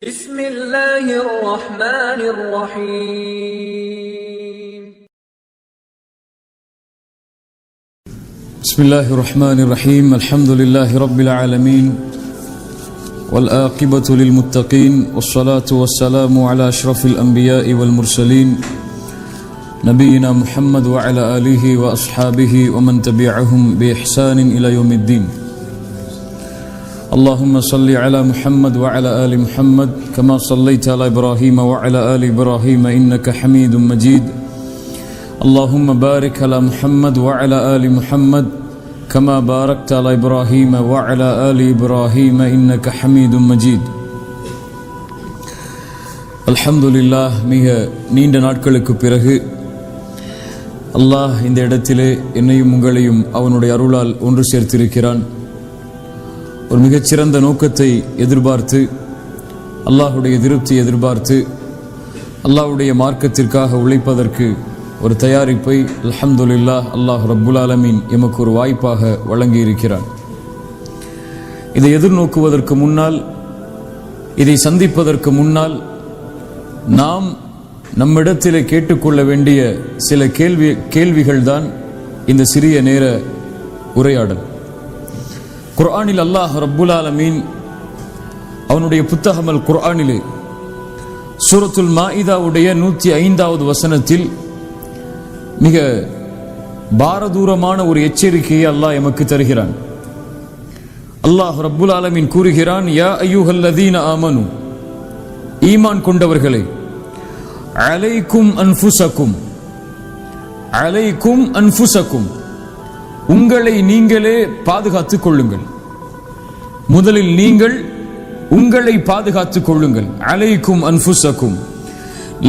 بسم الله الرحمن الرحيم بسم الله الرحمن الرحيم الحمد لله رب العالمين والآقبة للمتقين والصلاة والسلام على أشرف الأنبياء والمرسلين نبينا محمد وعلى آله وأصحابه ومن تبعهم بإحسان إلى يوم الدين اللهم صل على محمد وعلى آل محمد كما صليت على إبراهيم وعلى آل إبراهيم إنك حميد مجيد اللهم بارك على محمد وعلى آل محمد كما باركت على إبراهيم وعلى آل إبراهيم إنك حميد مجيد الحمد لله மிக நீண்ட நாட்களுக்கு பிறகு அல்லாஹ் இந்த இடத்திலே என்னையும் உங்களையும் அவனுடைய அருளால் ஒன்று சேர்த்திருக்கிறான். ஒரு மிகச்சிறந்த நோக்கத்தை எதிர்பார்த்து அல்லாஹுடைய திருப்தி எதிர்பார்த்து அல்லாஹுடைய மார்க்கத்திற்காக உழைப்பதற்கு ஒரு தயாரிப்பை அல்ஹம்துலில்லாஹ் அல்லாஹ் ரப்புல் ஆலமீன் எமக்கு ஒரு வாய்ப்பாக வழங்கியிருக்கிறான். இதை எதிர்நோக்குவதற்கு முன்னால், இதை சந்திப்பதற்கு முன்னால் நாம் நம்மிடத்திலே கேட்டுக்கொள்ள வேண்டிய சில கேள்விகள் தான் இந்த சிறிய நேர உரையாடல். குர்ஆனில் அல்லாஹ் ரப்புல் ஆலமீன் அவனுடைய புத்தகம் அல் குர்ஆனிலே சூரத்துல் மாஇதாவுடைய 105வது வசனத்தில் மிக பாரதூரமான ஒரு எச்சரிக்கையை அல்லாஹ் எமக்கு தருகிறான். அல்லாஹ் ரப்புல் ஆலமீன் கூறுகிறான், யா அய்யுஹல்லதீன ஆமனு, ஈமான் கொண்டவர்களே, அலைக்கும் அன்ஃபுஸக்கும், அலைக்கும் அன்ஃபுஸக்கும், உங்களை நீங்களே பாதுகாத்துக் கொள்ளுங்கள். முதலில் நீங்கள் உங்களை பாதுகாத்துக் கொள்ளுங்கள். அலைக்கும் அன்ஃபுஸக்கும்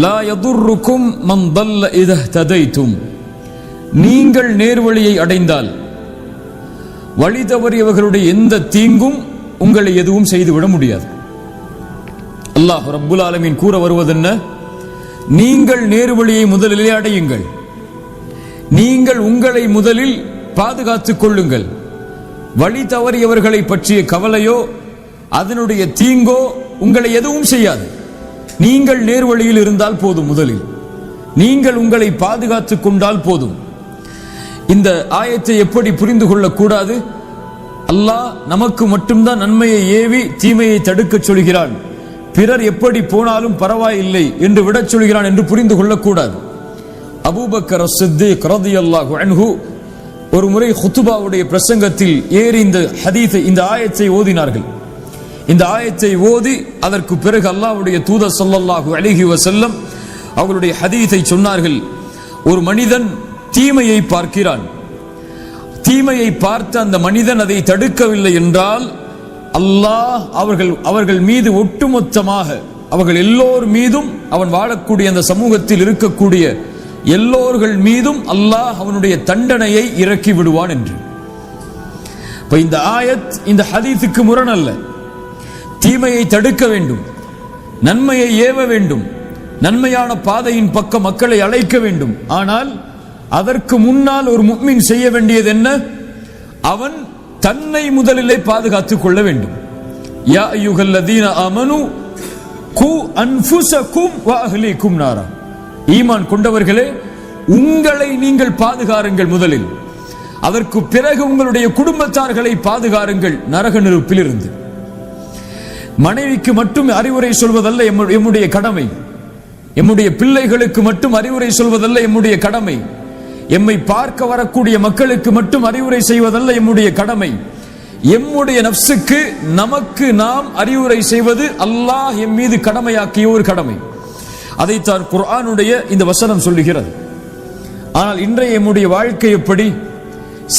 லா யதுர்ருக்கும் மன் தல்ல இதா ததைத்தும், நீங்கள் நேர்வழியை அடைந்தால் வழி தவறியவர்களுடைய எந்த தீங்கும் உங்களை எதுவும் செய்துவிட முடியாது. அல்லாஹ் ரப்புல் ஆலமீன் கூற வருவதென்ன? நீங்கள் நேர்வழியை முதலிலே அடையுங்கள், நீங்கள் உங்களை முதலில் பாதுகாத்துக் கொள்ளுங்கள். வழி தவறியவர்களை பற்றிய கவலையோ அதனுடைய தீங்கோ உங்களை எதுவும் செய்யாது. நீங்கள் நேர்வழியில் இருந்தால் போதும். முதலில் நீங்கள் உங்களை பாதுகாத்துக் கொண்டால் போதும். இந்த ஆயத்தை எப்படி புரிந்து கொள்ளக்கூடாது? அல்லாஹ் நமக்கு மட்டும்தான் நன்மையை ஏவி தீமையை தடுக்க சொல்கிறான், பிறர் எப்படி போனாலும் பரவாயில்லை என்று விடச் சொல்கிறான் என்று புரிந்து கொள்ளக்கூடாது. அபூபக்கர் அஸ்-சித்தீக் ரலியல்லாஹு அன்ஹு ஒரு முறை ஹுத்துபாவுடைய பிரசங்கத்தில் ஏறி இந்த ஆயத்தை ஓதினார்கள். இந்த ஆயத்தை ஓதி அதற்கு பிறகு அல்லாஹ்வுடைய தூதர் ஸல்லல்லாஹு அலைஹி வஸல்லம் அவர்களுடைய ஹதீஸை சொன்னார்கள். ஒரு மனிதன் தீமையை பார்க்கிறான், தீமையை பார்த்த அந்த மனிதன் அதை தடுக்கவில்லை என்றால் அல்லாஹ் அவர்கள் மீது ஒட்டுமொத்தமாக அவர்கள் எல்லோர் மீதும், அவன் வாழக்கூடிய அந்த சமூகத்தில் இருக்கக்கூடிய எல்லோர்கள் மீதும் அல்லாஹ் அவனுடைய தண்டனையை இறக்கி விடுவான் என்று. இந்த ஆயத் இந்த ஹதீஸுக்கு முரண் அல்ல. தீமையை தடுக்க வேண்டும், நன்மையை ஏவ வேண்டும், நன்மையான பாதையின் பக்கம் மக்களை அழைக்க வேண்டும். ஆனால் அதற்கு முன்னால் ஒரு முஃமின் செய்ய வேண்டியது என்ன? அவன் தன்னை முதலிலே பாதுகாத்துக் கொள்ள வேண்டும். யா அய்யுஹல்லதீன ஆமனு கு அன்ஃபுஸக்கும் வ அஹ்லீக்கும் நாரா, ஈமான் கொண்டவர்களே, உங்களை நீங்கள் பாதுகாருங்கள் முதலில், அதற்கு பிறகு உங்களுடைய குடும்பத்தார்களை பாதுகாருங்கள் நரக நெருப்பில் இருந்து. மனைவிக்கு மட்டும் அறிவுரை சொல்வதல்ல எம்முடைய கடமை, எம்முடைய பிள்ளைகளுக்கு மட்டும் அறிவுரை சொல்வதல்ல எம்முடைய கடமை, எம்மை பார்க்க வரக்கூடிய மக்களுக்கு மட்டும் அறிவுரை செய்வதல்ல எம்முடைய கடமை, எம்முடைய நஃப்ஸுக்கு நமக்கு நாம் அறிவுரை செய்வது அல்லாஹ் எம் மீது கடமையாக்கிய ஒரு கடமை. அதைத்தான் குர்ஆனுடைய இந்த வசனம் சொல்லுகிறது. ஆனால் இன்றைய எம்முடைய வாழ்க்கை எப்படி?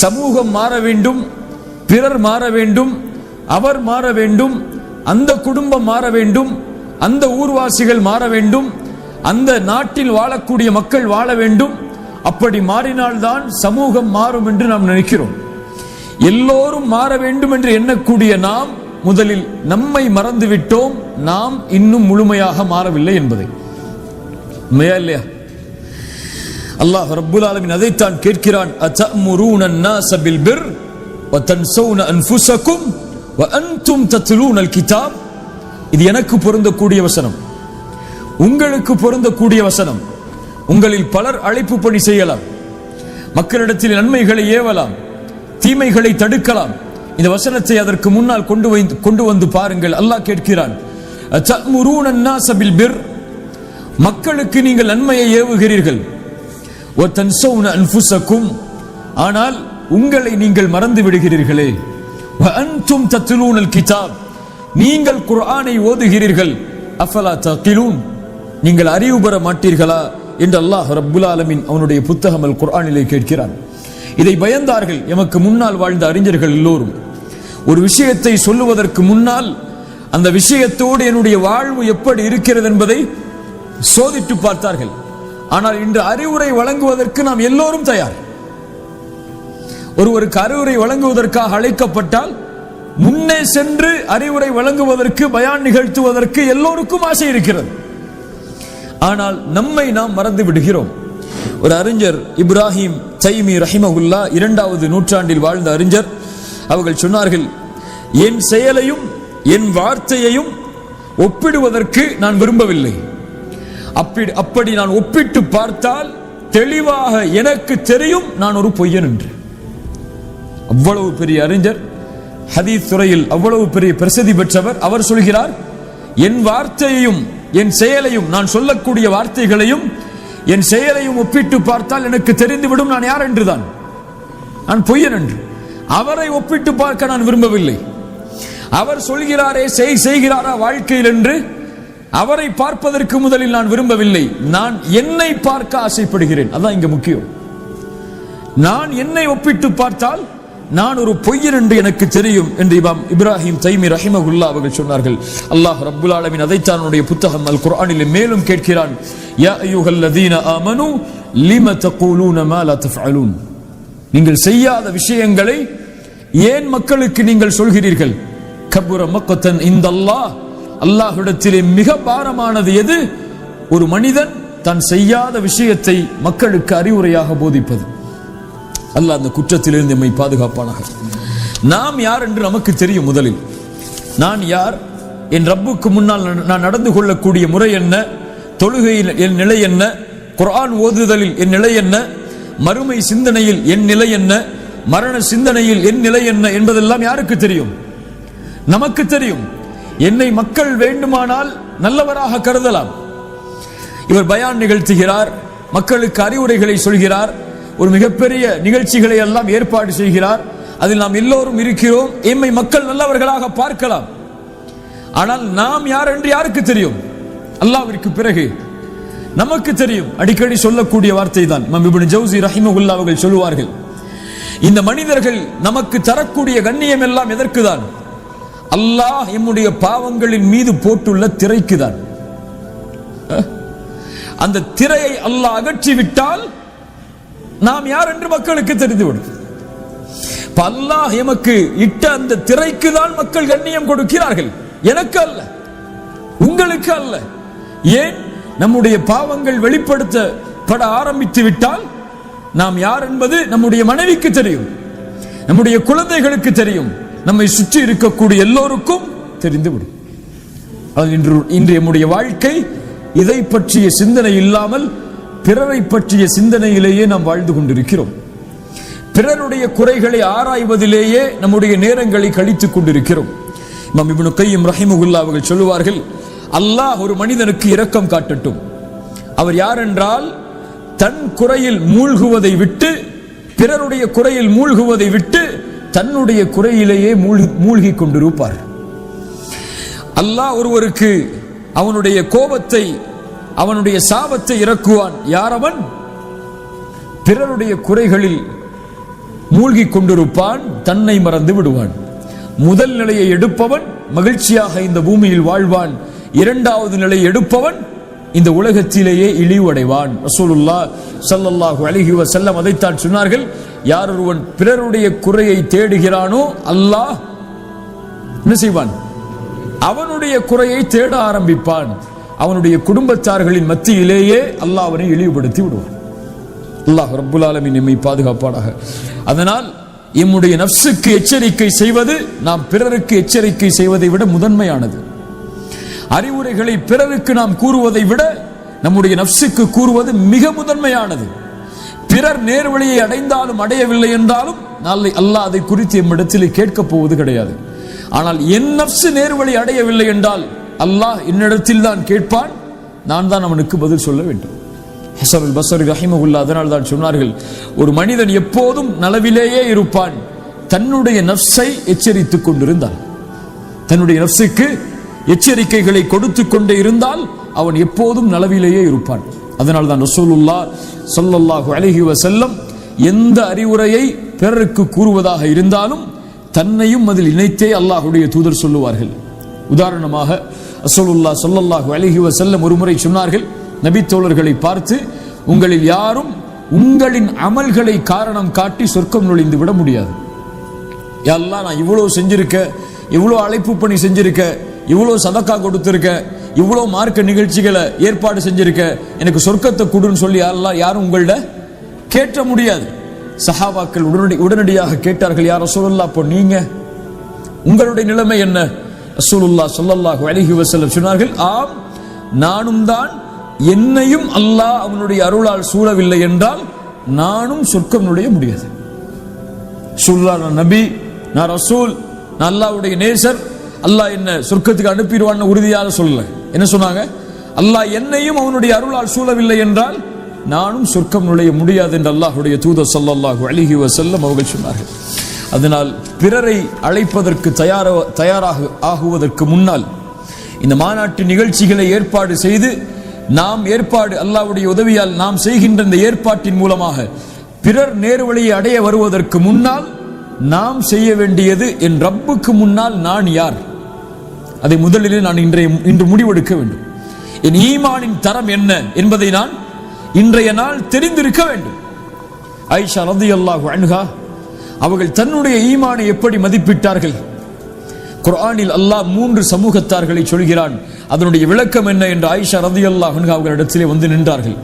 சமூகம் மாற வேண்டும், பிறர் மாற வேண்டும், அவர் மாற வேண்டும், அந்த குடும்பம் மாற வேண்டும், அந்த ஊர்வாசிகள் மாற வேண்டும், அந்த நாட்டில் வாழக்கூடிய மக்கள் வாழ வேண்டும். அப்படி மாறினால்தான் சமூகம் மாறும் என்று நாம் நினைக்கிறோம். எல்லோரும் மாற வேண்டும் என்று எண்ணக்கூடிய நாம் முதலில் நம்மை மறந்துவிட்டோம், நாம் இன்னும் முழுமையாக மாறவில்லை என்பதை. உண்மையா இல்லையா? அல்லாஹ் ரப்புல் ஆலமீன் அதைத்தான் கேட்கிறான். அத்தஅமுரூன அன்-நாஸ பில் பிர் வ தன்ஸௌன அன்ஃபுஸக்கும் வ அன்தும் தத்லூனல் கிதாப், இது எனக்கு பொருந்தக்கூடிய வசனம், உங்களுக்கு பொருந்தக்கூடிய வசனம். உங்களில் பலர் அழைப்பு பணி செய்யலாம், மக்களிடத்தில் நன்மைகளை ஏவலாம், தீமைகளை தடுக்கலாம். இந்த வசனத்தை அதற்கு முன்னால் கொண்டு வந்து பாருங்கள். அல்லாஹ் கேட்கிறான், தஅமுரூன அன்-நாஸ பில் பிர், மக்களுக்கு நீங்கள் நன்மையை ஏவுகிறீர்கள், வ தன்ஸௌன அன்ஃபுஸக்கும், ஆனால் உங்களை நீங்கள் மறந்து விடுகிறீர்களே, வ அன்தும் தத்லூனல் கிதாப், நீங்கள் குர்ஆனை ஓதுகிறீர்கள், அஃபலா தஅகிலூன், நீங்கள் அறிவு பெற மாட்டீர்களா என்று அல்லாஹ் ரப்புல் ஆலமீன் அவனுடைய புத்தகம் அல் குர்ஆனிலே கேட்கிறான். இதை பயந்தார்கள் எமக்கு முன்னால் வாழ்ந்த அறிஞர்கள் எல்லோரும். ஒரு விஷயத்தை சொல்லுவதற்கு முன்னால் அந்த விஷயத்தோடு என்னுடைய வாழ்வு எப்படி இருக்கிறது என்பதை சோதித்து பார்த்தார்கள். ஆனால் இன்று அறிவுரை வழங்குவதற்கு நாம் எல்லோரும் தயார். ஒருவருக்கு அறிவுரை வழங்குவதற்காக அழைக்கப்பட்டால் முன்னே சென்று அறிவுரை வழங்குவதற்கு, பயான் நிகழ்த்துவதற்கு எல்லோருக்கும் ஆசை இருக்கிறது. ஆனால் நம்மை நாம் மறந்து விடுகிறோம். ஒரு அறிஞர் இப்ராஹிம் தைமி ரஹிமஹுல்லா, 2வது நூற்றாண்டில் வாழ்ந்த அறிஞர், அவர்கள் சொன்னார்கள், என் செயலையும் என் வார்த்தையையும் ஒப்பிடுவதற்கு நான் விரும்பவில்லை. அப்படி நான் ஒப்பிட்டு பார்த்தால் தெளிவாக எனக்கு தெரியும் நான் ஒரு பொய்யன் என்று. அவ்வளவு பெரிய அறிஞர், ஹதீஸ் துறையில் அவ்வளவு பெரிய பிரசித்தி பெற்றவர். அவர் சொல்கிறார், என் வார்த்தையையும் என் செயலையும், நான் சொல்லக்கூடிய வார்த்தைகளையும் என் செயலையும் ஒப்பிட்டு பார்த்தால் எனக்கு தெரிந்துவிடும் நான் யார் என்றுதான், நான் பொய்யன் என்று. அவரை ஒப்பிட்டு பார்க்க நான் விரும்பவில்லை. அவர் சொல்கிறாரே செய்கிறாரா வாழ்க்கையில் என்று அவரை பார்ப்பதற்கு முதலில் நான் விரும்பவில்லை. நான் என்னை பார்க்க ஆசைப்படுகிறேன். அதான் இங்க முக்கியம். நான் என்னை ஒப்பிட்டு பார்த்தால் நான் ஒரு பொய்யன் என்று எனக்கு தெரியும் என்று இப்ராஹிம் தைமி ரஹிமஹுல்லா அவர்கள் சொன்னார்கள். அல்லாஹ் ரப்புல் ஆலமீன் அதைத்தான் அவனுடைய புத்தகம் அல் குர்ஆனில் மேலும் கேட்கிறான், யா அய்யுஹல்லதீன ஆமனூ லிம தகூலூன மா லா தஃஅலூன், நீங்கள் செய்யாத விஷயங்களை ஏன் மக்களுக்கு நீங்கள் சொல்கிறீர்கள்? கபுர மக்கத்தன் இந்தல்லாஹ், அல்லாஹ்விடத்திலே மிக பாரமானது எது? ஒரு மனிதன் தான் செய்யாத விஷயத்தை மக்களுக்கு அறிவுரையாக போதிப்பது. அல்லாஹ் அந்த குற்றத்திலிருந்து நம்மை பாதுகாப்பானாக. நாம் யார் என்று நமக்கு தெரியும். முதலில் நான் யார், என் ரப்புக்கு முன்னால் நான் நடந்து கொள்ளக்கூடிய முறை என்ன, தொழுகையில் என் நிலை என்ன, குர்ஆன் ஓதுதலில் என் நிலை என்ன, மறுமை சிந்தனையில் என் நிலை என்ன, மரண சிந்தனையில் என் நிலை என்ன என்பதெல்லாம் யாருக்கு தெரியும்? நமக்கு தெரியும். என்னை மக்கள் வேண்டுமானால் நல்லவராக கருதலாம். இவர் பயான் நிகழ்த்துகிறார், மக்களுக்கு அறிவுரைகளை சொல்கிறார், ஒரு மிகப்பெரிய நிகழ்ச்சிகளை எல்லாம் ஏற்பாடு செய்கிறார், அதில் நாம் எல்லோரும் இருக்கிறோம், எம்மை மக்கள் நல்லவர்களாக பார்க்கலாம். ஆனால் நாம் யார் என்று யாருக்கு தெரியும்? அல்லாஹ்விற்கு பிறகு நமக்கு தெரியும். அடிக்கடி சொல்லக்கூடிய வார்த்தை தான் இமாம் இப்னு ஜௌசி ரஹிமஹுல்லாஹ் அவர்கள் சொல்லுவார்கள், இந்த மனிதர்கள் நமக்கு தரக்கூடிய கண்ணியம் எல்லாம் எதற்கு தான்? அல்லாஹ் எம்முடைய பாவங்களின் மீது போட்டுள்ள திரைக்கு தான். அந்த திரையை அல்லாஹ் அகற்றிவிட்டால் நாம் யார் என்று மக்களுக்கு தெரிந்துவிடும். அல்லாஹ் எமக்கு இட்ட அந்த திரைக்கு தான் மக்கள் கண்ணியம் கொடுக்கிறார்கள், எனக்கு அல்ல, உங்களுக்கு அல்ல. ஏன்? நம்முடைய பாவங்கள் வெளிப்படுத்தப்பட ஆரம்பித்து விட்டால் நாம் யார் என்பது நம்முடைய மனைவிக்கு தெரியும், நம்முடைய குழந்தைகளுக்கு தெரியும், நம்மை சுற்றி இருக்கக்கூடிய எல்லோருக்கும் தெரிந்துவிடும். இன்று நம்முடைய வாழ்க்கை இதை பற்றிய சிந்தனை இல்லாமல் பிறரை பற்றிய சிந்தனையிலேயே நாம் வாழ்ந்து கொண்டிருக்கிறோம். பிறருடைய குறைகளை ஆராய்வதிலேயே நம்முடைய நேரங்களை கழித்துக் கொண்டிருக்கிறோம். இமாம் இப்னு கையிம் ரஹிமஹுல்லாஹ் அவர்கள் சொல்லுவார்கள், அல்லாஹ் ஒரு மனிதனுக்கு இரக்கம் காட்டட்டும். அவர் யார் என்றால், தன் குறையில் மூழ்குவதை விட்டு, பிறருடைய குறையில் மூழ்குவதை விட்டு தன்னுடைய குறையிலேயே மூழ்கி கொண்டிருப்பார். அல்லாஹ் ஒருவருக்கு அவனுடைய கோபத்தை, அவனுடைய சாபத்தை இறக்குவான். யார் அவன்? பிறருடைய குறைகளில் மூழ்கி கொண்டிருப்பான், தன்னை மறந்து விடுவான். முதல் நிலையை எடுப்பவன் மகிழ்ச்சியாக இந்த பூமியில் வாழ்வான், இரண்டாவது நிலையை எடுப்பவன் இந்த உலகத்திலேயே இழிவடைவான். ரசூலுல்லாஹ் ஸல்லல்லாஹு அலைஹி வஸல்லம் அதைத்தான் சொன்னார்கள், யார் ஒருவன் பிறருடைய குறையை தேடுகிறானோ அல்லாஹ் என்ன செய்வான்? அவனுடைய குறையை தேட ஆரம்பிப்பான். அவனுடைய குடும்பத்தார்களின் மத்தியிலேயே அல்லாஹ் அவனை இழிவுபடுத்தி விடுவான். அல்லாஹ் ரப்புல் ஆலமீன் நம்மை பாதுகாப்பானாக. அதனால் நம்முடைய நஃப்ஸுக்கு எச்சரிக்கை செய்வது நாம் பிறருக்கு எச்சரிக்கை செய்வதை விட முதன்மையானது. அறிவுரைகளை பிறருக்கு நாம் கூறுவதை விட நம்முடைய நஃப்ஸுக்கு கூறுவது மிக முதன்மையானது. பிறர் நேர்வழியை அடைந்தாலும் அடையவில்லை என்றாலும் நாளை அல்லாஹ் அதை குறித்து எம்மிடத்தில் கேட்கப் போவது கிடையாது. ஆனால் என் நஃப்ஸ் நேர்வழி அடையவில்லை என்றால் அல்லாஹ் என்னிடத்தில் தான் கேட்பான், நான் தான் அவனுக்கு பதில் சொல்ல வேண்டும். ஹஸன் அல் பஸ்ரி ரஹிமஹுல்லாஹ் அதனால் தான் சொன்னார்கள், ஒரு மனிதன் எப்போதும் நலவிலேயே இருப்பான் தன்னுடைய நஃப்ஸை எச்சரித்துக் கொண்டிருந்தால். தன்னுடைய நஃப்ஸுக்கு எச்சரிக்கைகளை கொடுத்து கொண்டே இருந்தால் அவன் எப்போதும் நலவிலேயே இருப்பான். அதனால் தான் ரசூலுல்லாஹ் ஸல்லல்லாஹு அலைஹி வஸல்லம் எந்த அறிவுரையை பிறருக்கு கூறுவதாக இருந்தாலும் தன்னையும் அதில் இணைத்தே அல்லாஹ்வுடைய தூதர் சொல்லுவார்கள். உதாரணமாக ரசூலுல்லாஹ் ஸல்லல்லாஹு அலைஹி வஸல்லம் ஒருமுறை சொன்னார்கள், நபி தோழர்களை பார்த்து, உங்களில் யாரும் உங்களின் அமல்களை காரணம் காட்டி சொர்க்கம் நுழைந்து விட முடியாது. யா அல்லாஹ், நான் இவ்வளவு செஞ்சிருக்க, இவ்வளவு அழைப்பு பணி செஞ்சிருக்க, இவ்வளவு சதக்கா கொடுத்திருக்க, இவ்வளவு மார்க்க நிகழ்ச்சிகளை ஏற்பாடு செஞ்சிருக்க, எனக்கு சொர்க்கத்தை கொடுன்னு சொல்லி அல்லாஹ் யாரும் உங்கள்ட கேட்க முடியாது. சஹாபாக்கள் உடனடியாக கேட்டார்கள், யா ரசூலுல்லாஹ், அப்போ நீங்க உங்களுடைய நிலைமை என்ன? ரசூலுல்லாஹ் ஸல்லல்லாஹு அலைஹி வஸல்லம் சொன்னார்கள், ஆம், நானும் தான். என்னையும் அல்லாஹ் அவனுடைய அருளால் சூழவில்லை என்றால் நானும் சொர்க்கம் நுழைய முடியாது. நான் நபி, நான் ரசூல், நான் அல்லாஹ்வுடைய நேசர், அல்லாஹ் என்ன சொர்க்கத்துக்கு அனுப்பிடுவான்னு உறுதியாக சொல்லல. என்ன சொன்னாங்க? அல்லாஹ் என்னையும் அவனுடைய அருளால் சூழவில்லை என்றால் நானும் சொர்க்கம் நுழைய முடியாது என்று அல்லாஹ்வுடைய தூதர் ஸல்லல்லாஹு அலைஹி வஸல்லம் அவர்கள் சொன்னார்கள். அதனால் பிறரை அழைப்பதற்கு தயாராக ஆகுவதற்கு முன்னால் இந்த மாநாட்டு நிகழ்ச்சிகளை ஏற்பாடு செய்து நாம் அல்லாஹ்வுடைய உதவியால் நாம் செய்கின்ற இந்த ஏற்பாட்டின் மூலமாக பிறர் நேர்வழியை அடைய வருவதற்கு முன்னால் நாம் செய்ய வேண்டியது, என் ரப்புக்கு முன்னால் நான் யார், அதை முதலிலே நான் இன்று முடிவெடுக்க வேண்டும். என் ஈமானின் தரம் என்ன என்பதை நான் இன்றைய நாள் தெரிந்திருக்க வேண்டும். ஆயிஷா ரலியல்லாஹு அன்ஹா அவர்கள் தன்னுடைய ஈமானை எப்படி மதிப்பிட்டார்கள்? குர்ஆனில் அல்லாஹ் 3 சமூகத்தார்களை சொல்கிறான். அதனுடைய விளக்கம் என்ன என்று ஆயிஷா ரலியல்லாஹு அன்ஹா அவர்களிடத்திலே வந்து நின்றார்கள்.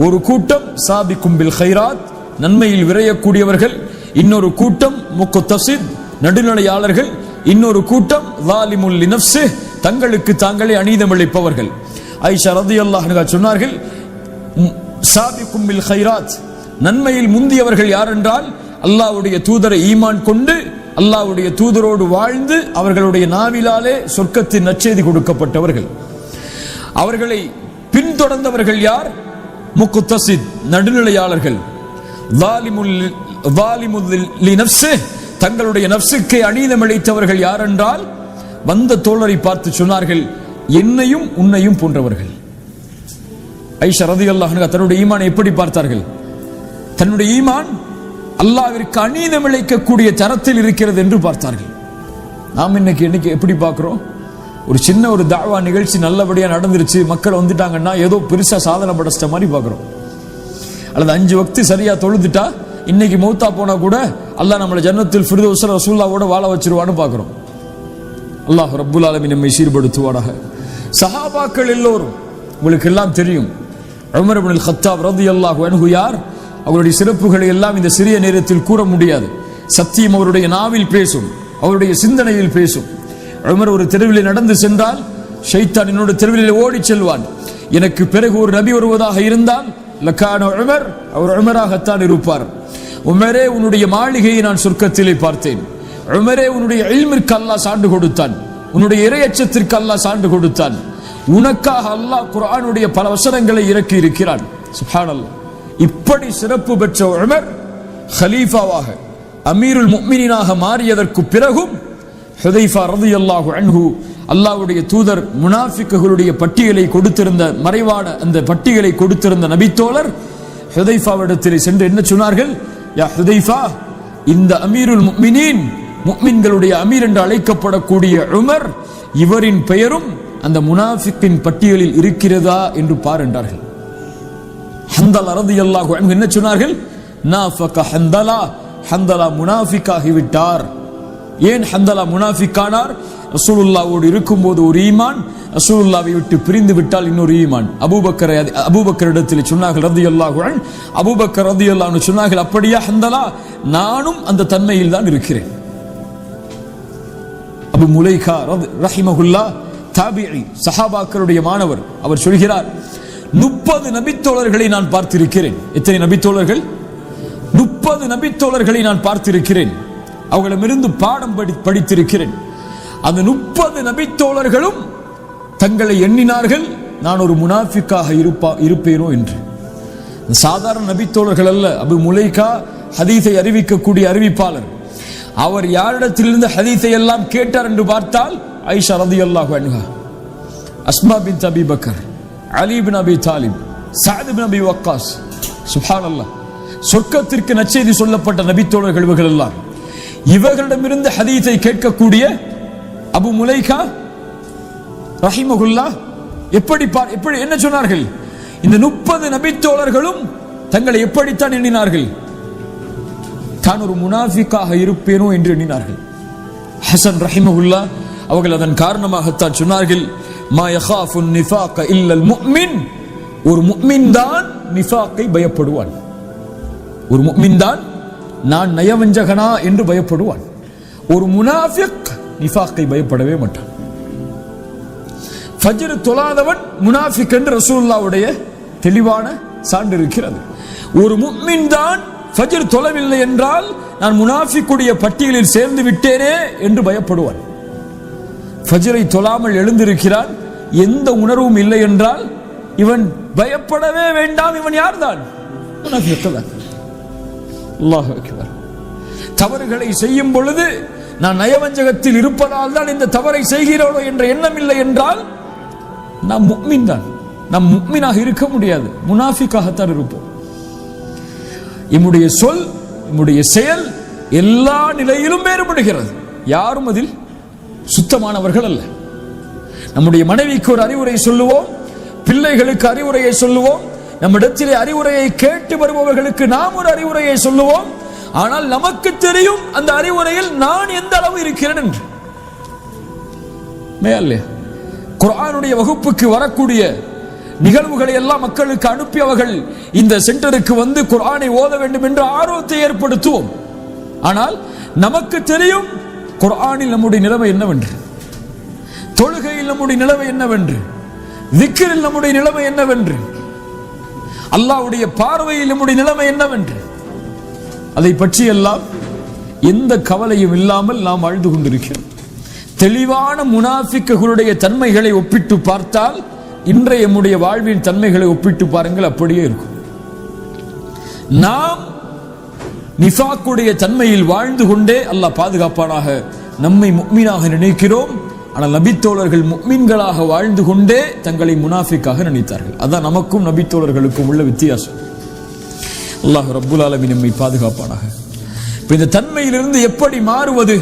ஒரு கூட்டம் சாபிக்கும் பில் கைராத், நன்மையில் விரையக்கூடியவர்கள். இன்னொரு கூட்டம் முக்தஸித், நடுநிலையாளர்கள். இன்னொரு கூட்டம் ஸாலிமுல் லினஃப்ஸி, தங்களுக்கு தாங்களே அநீதம் இழைப்பவர்கள். ஆயிஷா ரலியல்லாஹு அன்ஹா சொன்னார்கள், சாபிக்கும் பில் கைராத், நன்மையில் முந்தியவர்கள் யார் என்றால் அல்லாஹ்வுடைய தூதரை ஈமான் கொண்டு அல்லாஹ்வுடைய தூதரோடு வாழ்ந்து அவர்களுடைய நாவிலாலே சொர்க்கத்தின் நற்செய்தி கொடுக்கப்பட்டவர்கள். அவர்களை பின்தொடர்ந்தவர்கள் யார்? முக்தஸித், நடுநிலையாளர்கள். ஸாலிமுல் லினஃப்ஸி, தங்களுடைய நஃப்ஸுக்கு அநீதம் இழைத்தவர்கள் யார் என்றால் வந்த தோழரை பார்த்து சொன்னார்கள், என்னையும் உன்னையும் போன்றவர்கள். ஆயிஷா ரலியல்லாஹு அன்ஹா தன்னுடைய ஈமானை எப்படி பார்த்தார்கள்? தன்னுடைய ஈமான் அல்லாஹ்விற்கு அநீதம் இழைக்கக்கூடிய தரத்தில் இருக்கிறது என்று பார்த்தார்கள். நாம் இன்னைக்கு எப்படி பார்க்கிறோம்? ஒரு சின்ன ஒரு தாவா நிகழ்ச்சி நல்லபடியா நடந்துருச்சு, மக்கள் வந்துட்டாங்கன்னா ஏதோ பெருசா சாதனை படைச்சிட்ட மாதிரி பார்க்கிறோம். அல்லது 5 வக்து சரியா தொழுதுட்டா இன்னைக்கு மௌத்தா போனா கூட அல்லாஹ் நம்மளை ஜன்னத்துல் ஃபிர்தௌஸ்ல ரசூலுல்லாஹ்வோட வாழ வச்சிருவான்னு பார்க்கிறோம். அல்லாஹ் ரப்புல் ஆலமீன் நம்மை சீர்படுத்துவானாக. சஹாபாக்கள் எல்லோரும் உங்களுக்கு எல்லாம் தெரியும். உமர் இப்னுல் கத்தாப் ரலியல்லாஹு அன்ஹு யார்? அவருடைய சிறப்புகளை எல்லாம் இந்த சிறிய நேரத்தில் கூற முடியாது. சத்தியம் அவருடைய நாவில் பேசும், அவருடைய சிந்தனையில் பேசும். உமர் ஒரு தெருவில் நடந்து சென்றால் ஷைத்தான் என்னோட தெருவில் ஓடி செல்வான். எனக்கு பிறகு ஒரு நபி வருவதாக இருந்தால் லக்கான உமர், அவர் உமராகத்தான் இருப்பார். உமரே, உன்னுடைய மாளிகையை நான் சொர்க்கத்திலே பார்த்தேன். உமரே, உன்னுடைய இல்மிற்கு அல்லாஹ் சான்று கொடுத்தான், உன்னுடைய இறையச்சத்திற்கு அல்லாஹ் சான்று கொடுத்தான். உனக்காக அல்லாஹ் குர்ஆனுடைய பல வசனங்களை இறக்கி இருக்கிறான். சுப்ஹானல்லாஹ். இப்படி சிறப்பு பெற்ற உமர் ஹலீஃபாவாக அமீருல் முஃமினீனாக மாறியதற்கு பிறகும் ஹுதைஃபா ரலியல்லாஹு அன்ஹு அல்லாஹ்வுடைய தூதர் முனாஃபிக்குகளுடைய பட்டியலை கொடுத்திருந்த, மறைவான அந்த பட்டியலை கொடுத்திருந்த நபித்தோழர் ஹுதைஃபாவிடத்தில் சென்று என்ன சொன்னார்கள்? யா ஹுதைஃபா, இந்த அமீருல் முஃமினீன், முஃமின்களுடைய அமீர் என்று அழைக்கப்படக்கூடிய உமர், இவரின் பெயரும் அந்த முனாஃபிக்கின் பட்டியலில் இருக்கிறதா என்று பார் என்றார்கள். ஹந்தலா ரலியல்லாஹு அன்ஹு என்ன சொன்னார்கள்? நாஃபக ஹந்தலா, ஹந்தலா முனாஃபிக்காகி விட்டார். ஏன் ஹந்தலா முனாஃபிக்கானார்? ரசூலுல்லாஹ்வோடு இருக்கும்போது ஒரு ஈமான், ரசூலுல்லாஹ்வை விட்டு பிரிந்து விட்டால் இன்னொரு ஈமான். அபூபக்கரிடத்தில் சொன்னார்கள் ரலியல்லாஹு அன்ஹு, அபூபக்கர் ரலியல்லாஹு அன்ஹு சொன்னார்கள், அப்படியா ஹந்தலா, நானும் அந்த தன்மையில் தான் இருக்கிறேன். அபு முலைகா ரஹிமஹுல்லாஹ் தாபிஈ, சஹாபாக்களுடைய மாணவர். அவர் சொல்கிறார், 30 நபித்தோழர்களை நான் பார்த்திருக்கிறேன். எத்தனை நபித்தோழர்கள்? 30 நபித்தோழர்களை நான் பார்த்திருக்கிறேன். அவர்களிடமிருந்து பாடம் படித்திருக்கிறேன். அந்த 30 நபித்தோழர்களும் தங்களை எண்ணினார்கள், நான் ஒரு முனாஃபிக்காக இருப்பேனோ என்று. சாதாரண நபித்தோழர்கள் அல்ல. அபு முலைகா ஹதீஸை அறிவிக்கக்கூடிய அறிவிப்பாளர். அவர் யாரிடத்திலிருந்து ஹதீஸை எல்லாம் கேட்டார் என்று பார்த்தால் ஆயிஷா ரலியல்லாஹு அன்ஹா, அஸ்மா பின்த் அபி பக்கர், அலி பின் அபி தாலிப், சஅத் பின் அபி வக்காஸ். சுப்ஹானல்லாஹ், சொர்க்கத்திற்கு நற்செய்தி சொல்லப்பட்ட நபித்தோழர்கள் இவர்கள் எல்லாம். இவர்களிடமிருந்து ஹதீஸை கேட்கக்கூடிய அபு முலைகா ரஹிமஹுல்லாஹ் எப்படி என்ன சொன்னார்கள்? இந்த 30 நபித்தோழர்களும் தங்களை எப்படித்தான் எண்ணினார்கள்? தான் ஒரு முனாஃபிக்காக இருப்பேனோ என்று எண்ணினார்கள். ஹசன் ரஹிமஹுல்லாஹ் அவர்கள் அதன் காரணமாகத்தான் சொன்னார்கள், மா யகாஃபு நிஃபாக இல்லல் முஃமின். ஒரு முஃமின் தான் நிஃபாக்கை பயப்படுவான். ஒரு முஃமின் தான் நான் நயவஞ்சகனா என்று பயப்படுவான். ஒரு முனாஃபிக் நிஃபாக்கை பயப்படவே மாட்டான். ஃபஜ்ர் தொழாதவன் முனாஃபிக் என்று ரசூலுல்லாஹ்வுடைய தெளிவான சான்று இருக்கிறது. ஒரு முஃமின் தான் ஃபஜ்ர் தொழவில்லை என்றால் நான் முனாஃபிக்குடைய பட்டியலில் சேர்ந்து விட்டேனே என்று பயப்படுவான். ஃபஜ்ரை தொழாமல் எழுந்திருக்கிறான், எந்த உணர்வும் இல்லை என்றால் இவன் பயப்படவே வேண்டாம். இவன் யார்தான்? முனாஃபிக் தான். அல்லாஹு அக்பர். தவறுகளை செய்யும் பொழுது நான் நயவஞ்சகத்தில் இருப்பதால் தான் இந்த தவறை செய்கிறோனோ என்ற எண்ணம் இல்லை என்றால் நாம் முஃமின் தான். நாம் முஃமினாக இருக்க முடியாது, முனாஃபிக்காகத்தான் இருப்போம். நம்முடைய சொல், நம்முடைய செயல் எல்லா நிலையிலும் வேறுபடுகிறது. யாரும் அதில் சுத்தமானவர்கள் அல்ல. நம்முடைய மனைவிக்கு ஒரு அறிவுரை சொல்லுவோம், பிள்ளைகளுக்கு அறிவுரையை சொல்லுவோம், நம்மிடத்திலே அறிவுரையை கேட்டு வருபவர்களுக்கு நாம் ஒரு அறிவுரையை சொல்லுவோம். ஆனால் நமக்கு தெரியும் அந்த அறிவுரையில் நான் எந்த அளவு இருக்கிறேன் என்று. குர்ஆனுடைய வகுப்புக்கு வரக்கூடிய நிகழ்வுகளை எல்லாம் மக்களுக்கு அனுப்பி அவர்கள் இந்த சென்டருக்கு வந்து குர்ஆனை ஓத வேண்டும் என்ற ஆர்வத்தை ஏற்படுத்துவோம். ஆனால் நமக்கு தெரியும் குர்ஆனில் நம்முடைய நிலைமை என்னவென்று, தொழுகையில் நம்முடைய நிலைமை என்னவென்று, திக்ரில் நம்முடைய நிலைமை என்னவென்று, அல்லாஹ்வுடைய பார்வையில் நம்முடைய நிலைமை என்னவென்று. அதை பற்றி எல்லாம் எந்த கவலையும் இல்லாமல் நாம் வாழ்ந்து கொண்டிருக்கிறோம். தெளிவான முனாஃபிக்குகளுடைய தன்மைகளை ஒப்பிட்டு பார்த்தால் இன்றைய நம்முடைய வாழ்வின் தன்மைகளை ஒப்பிட்டு பாருங்கள், அப்படியே இருக்கும். நாம் நிஃபாக்குடைய தன்மையில் வாழ்ந்து கொண்டே அல்லாஹ் பாதுகாப்பானாக நம்மை முஃமினாக நினைக்கிறோம். ஆனால் நபித்தோழர்கள் முஃமின்களாக வாழ்ந்து கொண்டே தங்களை முனாஃபிக்காக நினைத்தார்கள். அதான் நமக்கும் நபித்தோழர்களுக்கும் உள்ள வித்தியாசம். அல்லாஹ் ரப்புல் ஆலமீன் நம்மை பாதுகாப்பானாக. இந்த தன்மையிலிருந்து எப்படி மாறுவது?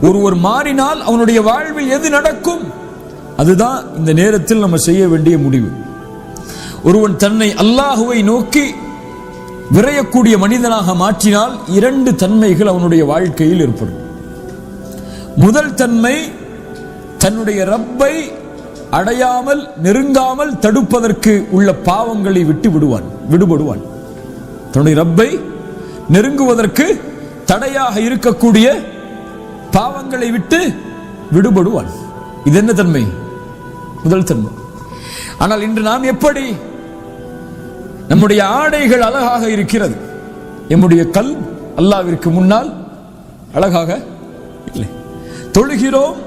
ஒருவர் மாறினால் அவனுடைய வாழ்வில் எது நடக்கும்? அதுதான் இந்த நேரத்தில் நம்ம செய்ய வேண்டிய முடிவு. ஒருவன் தன்னை அல்லாஹுவை நோக்கி விரையக்கூடிய மனிதனாக மாற்றினால் 2 தன்மைகள் அவனுடைய வாழ்க்கையில் ஏற்படும். முதல் தன்மை, தன்னுடைய ரப்பை அடையாமல் நெருங்காமல் தடுப்பதற்கு உள்ள பாவங்களை விடுபடுவான். தன்னுடைய ரப்பை நெருங்குவதற்கு தடையாக இருக்கக்கூடிய பாவங்களை விட்டு விடுபடுவான். இது என்ன தன்மை? முதல் தன்மை. ஆனால் இன்று நாம் எப்படி? நம்முடைய ஆடைகள் அழகாக இருக்கிறது, நம்முடைய கல் அல்லாஹ்விற்கு முன்னால் அழகாக இல்லை. தொழுகிறோம்,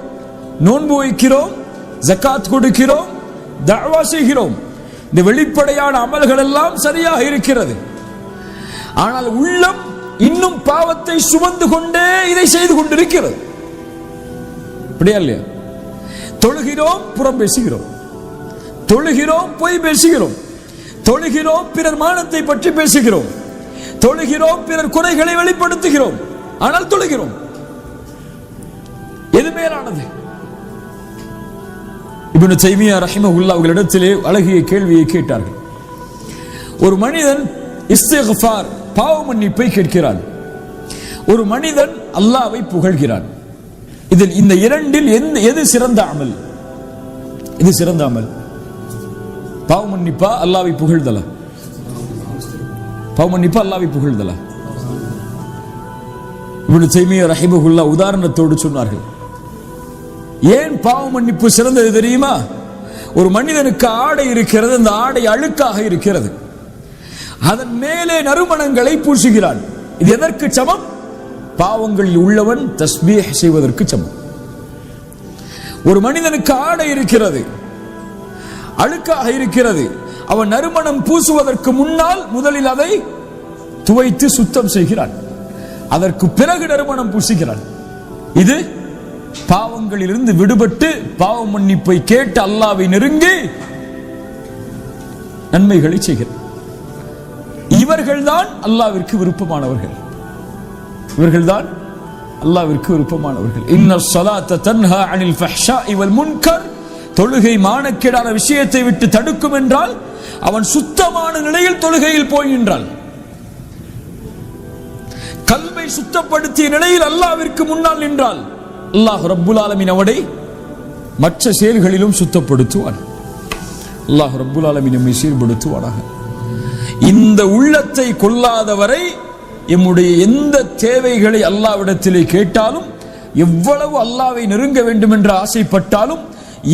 நோன்பு வைக்கிறோம், ஜகாத் கொடுக்கிறோம், தஅவா செய்கிறோம். இந்த வெளிப்படையான அமல்கள் எல்லாம் சரியாக இருக்கிறது. ஆனால் உள்ளம் இன்னும் பாவத்தை சுமந்து கொண்டே இதை செய்து கொண்டிருக்கிறது. அப்படியா இல்லையா? தொழுகிறோம், புறம் பேசுகிறோம், தொழுகிறோம், பொய் பேசுகிறோம், தொழுகிறோம், பிறர் மானத்தை பற்றி பேசுகிறோம், தொழுகிறோம், பிறர் குறைகளை வெளிப்படுத்துகிறோம். ஆனால் தொழுகிறோம். எது மேலானது? இப்னு தைமியா ரஹிமஹுல்லாஹ் அவர்களிடத்திலே அழகிய கேள்வியை கேட்டார்கள். ஒரு மனிதன் இஸ்திக்ஃபார், பாவ மன்னிப்பை கேட்கிறான். ஒரு மனிதன் அல்லாஹ்வை புகழ்கிறான். இதில் இந்த இரண்டில் எது சிறந்த அமல்? இது சிறந்த அமல்? பாவ மன்னிப்பா அல்லாஹ்வை புகழ்தலா? பாவ மன்னிப்பா அல்லாஹ்வை புகழ்தலா? இப்னு தைமியா ரஹிமஹுல்லாஹ் உதாரணத்தோடு சொன்னார்கள். ஏன் பாவ மன்னிப்பு சிறந்தது தெரியுமா? ஒரு மனிதனுக்கு ஆடை இருக்கிறது, அந்த ஆடை அழுக்காக இருக்கிறது, அதன் மேலே நறுமணங்களை பூசுகிறான். இது எதற்கு சமம்? பாவங்களில் உள்ளவன் தஸ்பீஹ் செய்வதற்கு சமம். ஒரு மனிதனுக்கு ஆடை இருக்கிறது, அழுக்காக இருக்கிறது, அவன் நறுமணம் பூசுவதற்கு முன்னால் முதலில் அதை துவைத்து சுத்தம் செய்கிறான், அதற்கு பிறகு நறுமணம் பூசுகிறான். இது பாவங்களிலிருந்து விடுபட்டு பாவ மன்னிப்பை கேட்டு அல்லாஹ்வை நெருங்கி நன்மைகளை செய்கிறார். இவர்கள்தான் அல்லாஹ்விற்கு விருப்பமானவர்கள். இவர்கள்தான் அல்லாஹ்விற்கு விருப்பமானவர்கள். இன்னஸ் ஸலாத்த தன்ஹா அனில் ஃபஹ்ஷாஇ வல் முன்கர். தொழுகை மானக்கேடான விஷயத்தை விட்டு தடுக்கும் என்றால் அவன் சுத்தமான நிலையில் தொழுகையில் போகின்றான். கல்வை சுத்தப்படுத்திய நிலையில் அல்லாஹ்விற்கு முன்னால் நின்றால் அல்லாஹ் ரப்புல் ஆலமீன் அவனை மற்ற செயல்களிலும் சுத்தப்படுத்துவான். அல்லாஹ் ரப்புல் ஆலமீன் நம்மை சீர்படுத்துவானாக. இந்த உள்ளத்தை கொள்ளாதவரை எம்முடைய எந்த தேவைகளை அல்லாஹ்விடத்திலே கேட்டாலும், எவ்வளவு அல்லாஹ்வை நெருங்க வேண்டும் என்று ஆசைப்பட்டாலும்,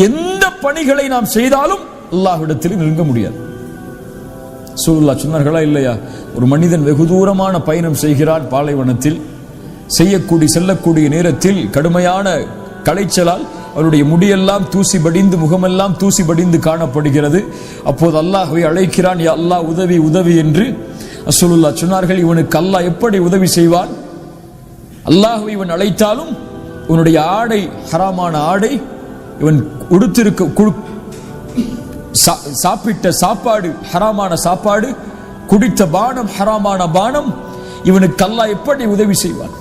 எந்த பணிகளை நாம் செய்தாலும் அல்லாஹ்விடத்தில் நெருங்க முடியாது. ரசூலுல்லாஹ் சொன்னார்களா இல்லையா? ஒரு மனிதன் வெகு தூரமான பயணம் செய்கிறான், பாலைவனத்தில் செல்லக்கூடிய நேரத்தில் கடுமையான களைச்சலால் அவருடைய முடியெல்லாம் தூசி படிந்து, முகமெல்லாம் தூசி படிந்து காணப்படுகிறது. அப்போது அல்லாஹ்வை அழைக்கிறான், யா அல்லாஹ் உதவி உதவி என்று. ரசூலுல்லாஹ் சொன்னார்கள், இவனுக்கு அல்லாஹ் எப்படி உதவி செய்வான்? அல்லாஹ்வை இவன் அழைத்தாலும் இவனுடைய ஆடை ஹராமான ஆடை, இவன் உடுத்திருக்க சாப்பிட்ட சாப்பாடு ஹராமான சாப்பாடு, குடித்த பானம் ஹராமான பானம், இவனுக்கு அல்லாஹ் எப்படி உதவி செய்வான்?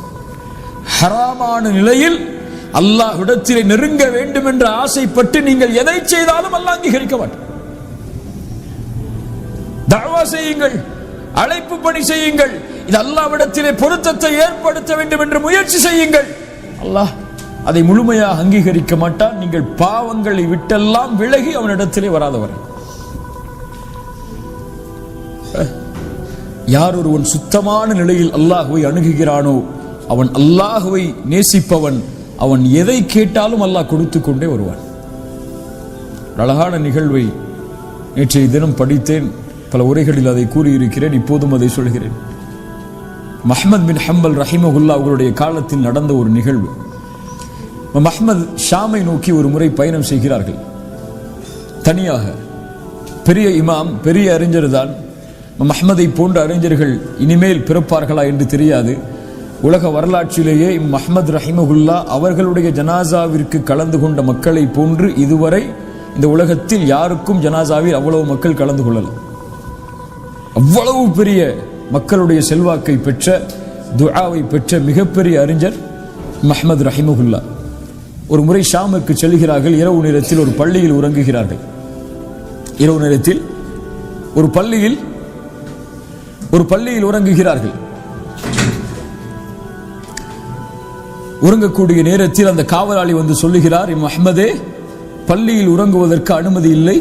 ஹராமான நிலையில் அல்லாஹ்விடத்திலே நெருங்க வேண்டும் என்ற ஆசைப்பட்டு நீங்கள் எதை செய்தாலும் அல்லாஹ் அங்கீகரிக்க மாட்டான். தஅவா செய்யுங்கள், அழைப்பு பணி செய்யுங்கள், இது அல்லாஹ்விடத்திலே பொருத்தத்தை ஏற்படுத்த வேண்டும் என்று முயற்சி செய்யுங்கள், அல்லாஹ் அதை முழுமையாக அங்கீகரிக்க மாட்டான். நீங்கள் பாவங்களை விட்டெல்லாம் விலகி அவனிடத்திலே வராதவர். யார் ஒருவன் சுத்தமான நிலையில் அல்லாஹ்வை அணுகுகிறானோ அவன் அல்லாஹ்வை நேசிப்பவன். அவன் எதை கேட்டாலும் அல்லாஹ் கொடுத்து கொண்டே வருவான். அழகான நிகழ்வை நேற்றைய தினம் படித்தேன், பல உரைகளில் அதை கூறியிருக்கிறேன், இப்போதும் அதை சொல்கிறேன். அஹ்மத் பின் ஹம்பல் ரஹிமஹுல்லாஹ் அவர்களுடைய காலத்தில் நடந்த ஒரு நிகழ்வு. அஹ்மத் ஷாமை நோக்கி ஒரு முறை பயணம் செய்கிறார்கள், தனியாக. பெரிய இமாம், பெரிய அறிஞர் தான். அஹ்மதை போன்ற அறிஞர்கள் இனிமேல் பிறப்பார்களா என்று தெரியாது. உலக வரலாற்றிலேயே அஹ்மத் ரஹிமஹுல்லா அவர்களுடைய ஜனாசாவிற்கு கலந்து கொண்ட மக்களை போன்று இதுவரை இந்த உலகத்தில் யாருக்கும் ஜனாசாவில் அவ்வளவு மக்கள் கலந்து கொள்ளலாம். அவ்வளவு பெரிய மக்களுடைய செல்வாக்கை பெற்ற, துஆவை பெற்ற மிகப்பெரிய அறிஞர் அஹ்மத் ரஹிமஹுல்லா. ஒரு முறை ஷாமுக்கு செல்கிறார்கள். இரவு நேரத்தில் ஒரு பள்ளியில் உறங்குகிறார்கள். இரவு நேரத்தில் ஒரு பள்ளியில் உறங்குகிறார்கள். உறங்கக்கூடிய நேரத்தில் அந்த காவலாளி வந்து சொல்லுகிறார், அஹ்மதே, பள்ளியில் உறங்குவதற்கு அனுமதி இல்லை,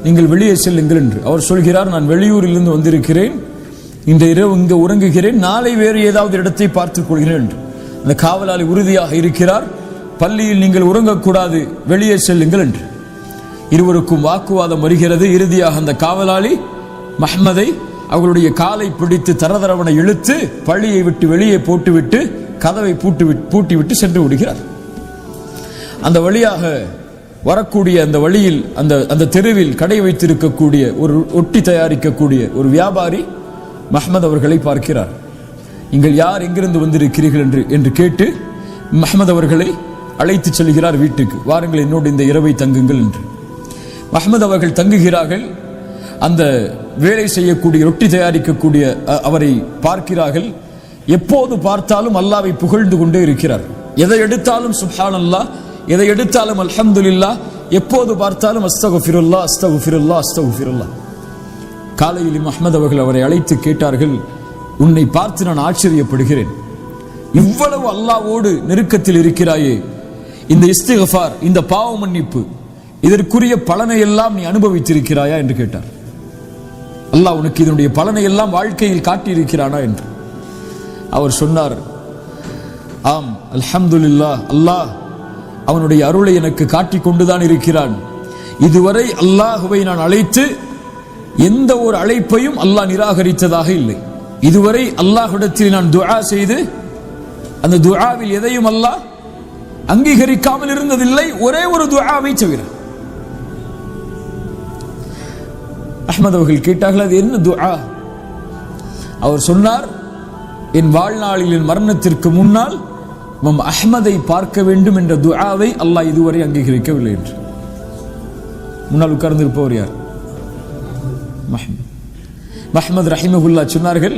நீங்கள் வெளியே செல்லுங்கள் என்று. அவர் சொல்கிறார், நான் வெளியூரிலிருந்து வந்திருக்கிறேன், இந்த இரவு இங்கு உறங்குகிறேன், நாளை வேறு ஏதாவது இடத்தை பார்த்துக் கொள்கிறேன் என்று. அந்த காவலாளி உறுதியாக இருக்கிறார், பள்ளியில் நீங்கள் உறங்கக்கூடாது, வெளியே செல்லுங்கள் என்று. இருவருக்கும் வாக்குவாதம் வருகிறது. இறுதியாக அந்த காவலாளி அஹ்மதை அவர்களுடைய காலை பிடித்து தரதரவன இழுத்து பள்ளியை விட்டு வெளியே போட்டுவிட்டு கதவை பூட்டிவிட்டு சென்று விடுகிறார். அந்த வழியாக வரக்கூடிய அந்த வழியில் அந்த தெருவில் கடை வைத்திருக்கக்கூடிய ஒரு ஒட்டி தயாரிக்கக்கூடிய ஒரு வியாபாரி அஹ்மத் அவர்களை பார்க்கிறார். நீங்கள் யார், எங்கிருந்து வந்திருக்கிறீர்கள் என்று கேட்டு அஹ்மத் அவர்களை அழைத்து செல்கிறார் வீட்டுக்கு. வாருங்கள், என்னோடு இந்த இரவை தங்குங்கள் என்று. அஹ்மத் அவர்கள் தங்குகிறார்கள். அந்த வேலை செய்யக்கூடிய ரொட்டி தயாரிக்கக்கூடிய அவரை பார்க்கிறார்கள். எப்போது பார்த்தாலும் அல்லாஹ்வை புகழ்ந்து கொண்டே இருக்கிறார். எதை எடுத்தாலும் சுப்ஹானல்லாஹ், எதை எடுத்தாலும் அல்ஹம்துலில்லாஹ், எப்போது பார்த்தாலும் அஸ்தக்ஃபிருல்லாஹ் அஸ்தக்ஃபிருல்லாஹ் அஸ்தக்ஃபிருல்லாஹ். காலையில் அஹ்மத் அவர்கள் அவரை அழைத்து கேட்டார்கள், உன்னை பார்த்து நான் ஆச்சரியப்படுகிறேன், இவ்வளவு அல்லாஹ்வோடு நெருக்கத்தில் இருக்கிறாயே, இந்த இஸ்திக்ஃபார், இந்த பாவ மன்னிப்பு, இதற்குரிய பலனை எல்லாம் நீ அனுபவித்திருக்கிறாயா என்று கேட்டார். அல்லாஹ் உனக்கு இதனுடைய பலனை எல்லாம் வாழ்க்கையில் காட்டியிருக்கிறானா என்று. அவர் சொன்னார், ஆம் அல்ஹம்துலில்லாஹ், அல்லாஹ் அவனுடைய அருளை எனக்கு காட்டிக் கொண்டுதான் இருக்கிறான். இதுவரை அல்லாஹுவை நான் அழைத்து எந்த ஒரு அழைப்பையும் அல்லாஹ் நிராகரித்ததாக இல்லை. இதுவரை அல்லாஹ்விடத்தில் நான் துஆ செய்து அந்த துஆவில் எதையும் அல்லாஹ் அங்கீகரிக்காமல் இருந்ததில்லை, ஒரே ஒரு துஆவை தவிர. அஹ்மத் அவர்கள் கேட்டார்கள், அது என்ன துஆ? அவர் சொன்னார், என் வாழ்நாளில் என் மரணத்திற்கு முன்னால் இமாம் அஹ்மதை பார்க்க வேண்டும் என்ற துஆவை அல்லாஹ் இதுவரை அங்கீகரிக்கவில்லை என்று. முன்னால் உட்கார்ந்திருப்பவர் யார்? மஹ்மத் ரஹிமஹுல்லா சொன்னார்கள்,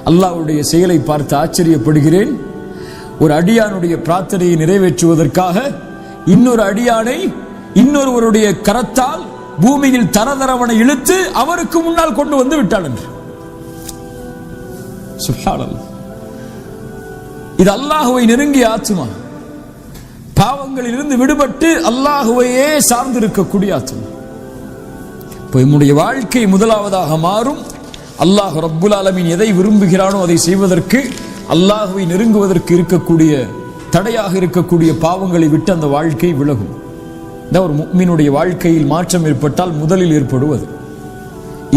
அல்லாஹ்வுடைய செயலை பார்த்து ஆச்சரியப்படுகிறேன். ஒரு அடியானுடைய பிரார்த்தனையை நிறைவேற்றுவதற்காக இன்னொரு அடியானை இன்னொருவருடைய கரத்தால் பூமியில் தரதரவனை இழுத்து அவருக்கு முன்னால் கொண்டு வந்து விட்டான் என்று. சுப்ஹானல்லாஹ். இது அல்லாஹுவை நெருங்கிய ஆத்மா, பாவங்களில் இருந்து விடுபட்டு அல்லாஹுவையே சார்ந்திருக்கக்கூடிய ஆத்மா. இப்போ நம்முடைய வாழ்க்கை முதலாவதாக மாறும். அல்லாஹ் ரப்புல் ஆலமீன் எதை விரும்புகிறானோ அதை செய்வதற்கு, அல்லாஹுவை நெருங்குவதற்கு இருக்கக்கூடிய தடையாக இருக்கக்கூடிய பாவங்களை விட்டு அந்த வாழ்க்கை விலகும். இந்த ஒரு முஃமினுடைய வாழ்க்கையில் மாற்றம் ஏற்பட்டால் முதலில் ஏற்படுவது.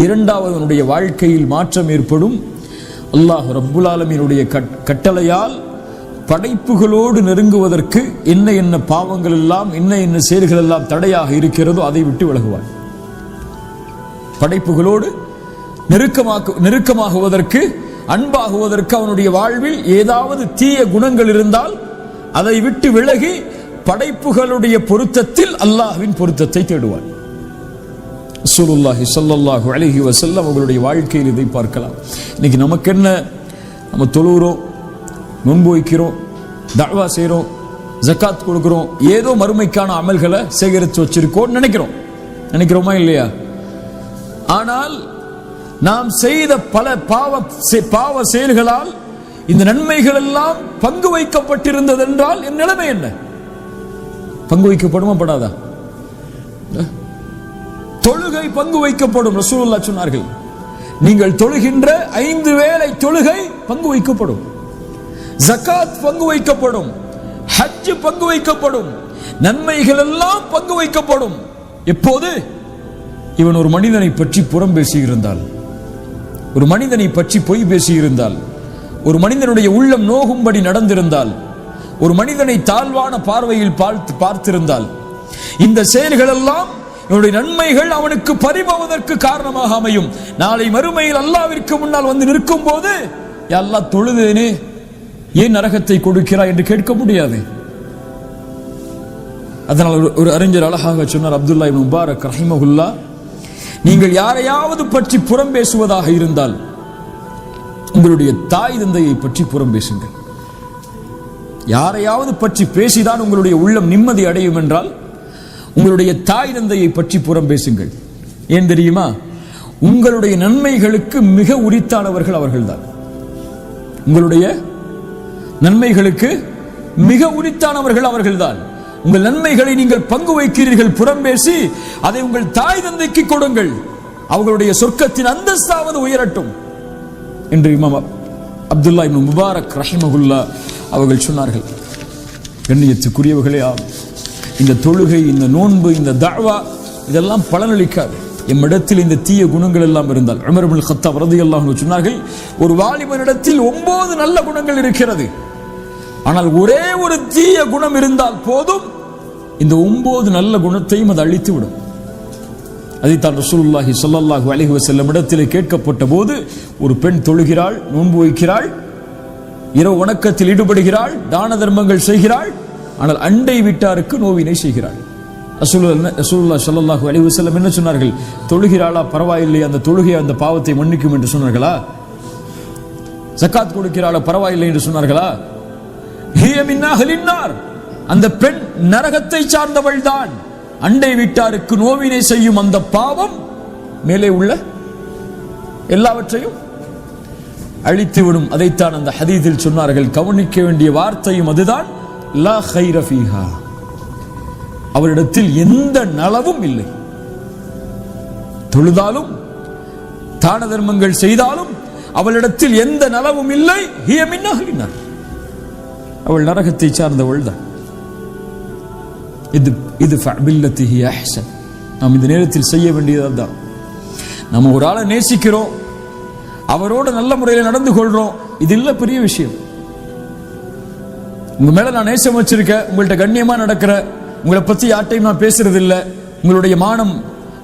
இரண்டாவது, அவனுடைய வாழ்க்கையில் மாற்றம் ஏற்படும் அல்லாஹ் ரப்புல் ஆலமீனுடைய கட்டளையால் படைப்புகளோடு நெருங்குவதற்கு என்ன என்ன பாவங்கள் எல்லாம், என்ன என்ன செயல்கள் எல்லாம் தடையாக இருக்கிறதோ அதை விட்டு விலகுவான். படைப்புகளோடு நெருக்கமாகுவதற்கு, அன்பாகுவதற்கு அவனுடைய வாழ்வில் ஏதாவது தீய குணங்கள் இருந்தால் அதை விட்டு விலகி படைப்புகளுடைய பொருத்தத்தில் அல்லாஹ்வின் பொருத்தத்தை தேடுவான். ரசூலுல்லாஹி ஸல்லல்லாஹு அலைஹி வஸல்லம் அவர்களுடைய வாழ்க்கையில் இதை பார்க்கலாம். இன்னைக்கு நமக்கு என்ன, நம்ம தொழுகிறோம், நோன்பு வைக்கிறோம், தஅவா செய்கிறோம், ஜகாத் கொடுக்கிறோம், ஏதோ மறுமைக்கான அமல்களை சேகரித்து வச்சிருக்கோம் நினைக்கிறோமா இல்லையா? ஆனால் நாம் செய்த பல பாவ செயல்களால் இந்த நன்மைகள் எல்லாம் பங்கு வைக்கப்பட்டிருந்தது என்றால் என் நிலைமை என்ன? பங்கு வைக்கப்படுமா படாதா? தொழுகை பங்கு வைக்கப்படும். ரசூலுல்லாஹ் சொன்னார்கள், நீங்கள் தொழுகின்ற 5 வேளை தொழுகை பங்கு வைக்கப்படும், ஜகாத் பங்கு வைக்கப்படும், ஹஜ் பங்கு வைக்கப்படும், நன்மைகள் எல்லாம் பங்கு வைக்கப்படும். எப்போது? இவன் ஒரு மனிதனை பற்றி புறம் பேசியிருந்தால், ஒரு மனிதனை பற்றி பொய் பேசியிருந்தால், ஒரு மனிதனுடைய உள்ளம் நோகும்படி நடந்திருந்தால், ஒரு மனிதனை தாழ்வான பார்வையில் பார்த்திருந்தால், இந்த செயல்கள் எல்லாம் இவனுடைய நன்மைகள் அவனுக்கு பறிபோவதற்கு காரணமாக அமையும். நாளை மறுமையில் அல்லாஹ்விற்கு முன்னால் வந்து நிற்கும் போது, யா அல்லாஹ், தொழுதேனே, ஏன் நரகத்தை கொடுக்கிறாய் என்று கேட்க முடியாது. அதனால் ஒரு அறிஞர் அழகாக சொன்னார், அப்துல்லா இப்னு முபாரக் ரஹிமஹுல்லா, நீங்கள் யாரையாவது பற்றி புறம் பேசுவதாக இருந்தால் உங்களுடைய தாய் தந்தையை பற்றி புறம் பேசுங்கள். யாரையாவது பற்றி பேசிதான் உங்களுடைய உள்ளம் நிம்மதி அடையும் என்றால் உங்களுடைய தாய் தந்தையை பற்றி புறம் பேசுங்கள். ஏன் தெரியுமா? உங்களுடைய நன்மைகளுக்கு மிக உரித்தானவர்கள் அவர்கள்தான். உங்களுடைய நன்மைகளுக்கு மிக உரித்தானவர்கள் அவர்கள்தான். உங்கள் நன்மைகளை நீங்கள் பங்கு வைக்கிறீர்கள், புறம் பேசி அதை உங்கள் தாய் தந்தைக்கு கொடுங்கள், அவர்களுடைய சொர்க்கத்தின் அந்தஸ்தாவது உயரட்டும் என்று இமாம் அப்துல்லா இப்னு முபாரக் ரஹிமஹுல்லா அவர்கள் சொன்னார்கள். கண்ணியத்துக்குரியவர்களே, இந்த தொழுகை, இந்த நோன்பு, இந்த தஅவா இதெல்லாம் பலனளிக்காது எம்மிடத்தில் இந்த தீய குணங்கள் எல்லாம் இருந்தால். உமர் இப்னு கத்தாப் ரலியல்லாஹு அன்ஹு சொன்னார்கள், ஒரு வாலிபனிடத்தில் 9 நல்ல குணங்கள் இருக்கிறது, ஆனால் ஒரே ஒரு தீய குணம் இருந்தால் போதும், இந்த 9 நல்ல குணத்தையும் அது அழித்து விடும். அதைத்தான் ரசூலுல்லாஹி ஸல்லல்லாஹு அலைஹி வஸல்லம் இடத்திலே கேட்கப்பட்ட போது, ஒரு பெண் தொழுகிறாள், நோன்பு வைக்கிறாள், இரவு வணக்கத்தில் ஈடுபடுகிறாள், தான தர்மங்கள் செய்கிறாள், ஆனால் அண்டை வீட்டாருக்கு நோவினை செய்கிறாள். ரசூலுல்லாஹி ஸல்லல்லாஹு அலைஹி வஸல்லம் என்ன சொன்னார்கள்? தொழுகிறாளா, பரவாயில்லை, அந்த தொழுகை அந்த பாவத்தை மன்னிக்கும் என்று சொன்னார்களா? ஜகாத் கொடுக்கிறாளா, பரவாயில்லை என்று சொன்னார்களா? ஹிய மின் அஹ்லின் நார், அந்த பெண் நரகத்தை சார்ந்தவள் தான். அண்டை வீட்டாருக்கு நோவினை செய்யும் அந்த பாவம் மேலே உள்ள எல்லாவற்றையும் அழித்துவிடும். அதைத்தான் அந்த ஹதீஸில் சொன்னார்கள். கவனிக்க வேண்டிய வார்த்தையும் அதுதான், லா கைர ஃபீஹா, அவரிடத்தில் எந்த நலவும் இல்லை. தொழுதாலும் தான தர்மங்கள் செய்தாலும் அவளிடத்தில் எந்த நலவும் இல்லை. ஹிய மின் அஹ்லின் நார், அவள் நரகத்தை சார்ந்தவள் தான். இத்ஃபா பில்லத்தி ஹிய அஹ்ஸன். நாம் இந்த நேரத்தில் செய்ய வேண்டியது அதுதான். நம்ம ஒரு ஆளை நேசிக்கிறோம், அவரோட நல்ல முறையில் நடந்து கொள்றோம், இது இல்ல பெரிய விஷயம். உங்க மேல நான் நேசம் வச்சிருக்கேன், உங்கள்கிட்ட கண்ணியமா நடக்கிற, உங்களை பத்தி யார்ட்டையும் நான் பேசுறது இல்லை, உங்களுடைய மானம்